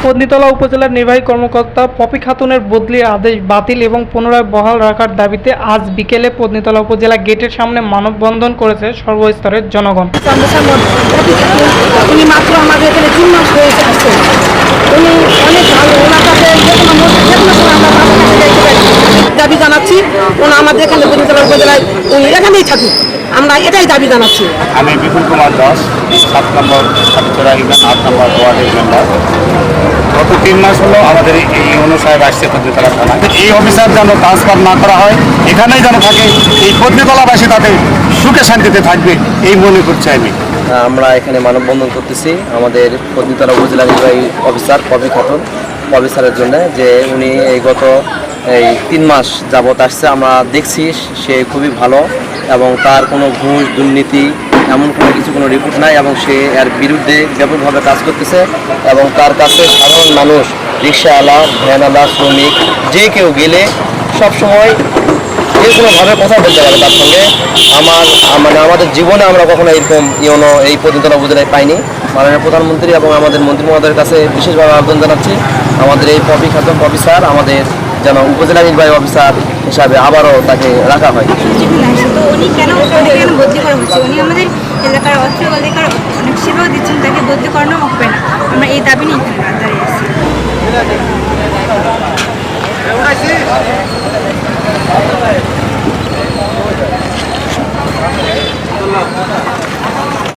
পত্নীতলা উপজেলার নির্বাহী কর্মকর্তা পপি খাতুনের বদলির আদেশ বাতিল এবং পুনরায় বহাল রাখার দাবিতে আজ বিকেলে পত্নীতলা উপজেলা গেটের সামনে মানববন্ধন করেছে সর্বস্তরের জনগণ। উনি মাত্র আমাদের এখানে 3 মাস হয়েছে আসছে। উনি অনেক ভালো, ওনার কাছে দাবি জানাচ্ছি ওনা আমাদের এখানে পত্নীতলা উপজেলায় উনি এখানেই থাকুক, আমরা এটাই দাবি জানাচ্ছি। আমি বিপুল কুমার দাস, 7 নম্বর ছাত্ররা ইউনিয়ন 8 নম্বর ওয়ার্ডের মেম্বার। গত 3 মাস হলো আমাদের এই অনুসারে আসছে পত্নীতলা থানা। এই অফিসার যেন ট্রান্সফার না করা হয়, এখানেই যেন থাকে, এই পত্নীতলাবাসী তাতে সুখে শান্তিতে থাকবে এই মনে করছি আমি। আমরা এখানে মানববন্ধন করতেছি আমাদের পত্নীতলা উপজেলা নির্বাহী অফিসার পপি খাতুন অফিসারের জন্য, যে উনি এই গত 3 মাস যাবত আসছে। আমরা দেখছি সে খুবই ভালো এবং তার কোনো ঘুষ দুর্নীতি এমন কোনো রিপোর্ট নাই এবং সে এর বিরুদ্ধে ব্যাপকভাবে কাজ করতেছে এবং তার কাছে সাধারণ মানুষ, রিক্সাওয়ালা, ভ্যানওয়ালা, শ্রমিক যে কেউ গেলে সবসময় যে কোনোভাবে কথা বলতে পারে তার সঙ্গে। আমাদের জীবনে আমরা কখনো এরকম এই পত্নীতলা উপজেলায় পাইনি। মাননীয় প্রধানমন্ত্রী এবং আমাদের মন্ত্রী মহোদয়ের কাছে বিশেষভাবে আবেদন জানাচ্ছি আমাদের এই পপি খাতুন অফিসার আমাদের যেন উপজেলা নির্বাহী অফিসার হিসাবে আবারও তাকে রাখা হয়। তো উনি কেন বদলি করা হচ্ছে? উনি আমাদের এলাকার অর্থ অধিকার অনেক সেবাও দিচ্ছেন, তাকে বদলি করানো হবে না। আমরা এই দাবি নিয়ে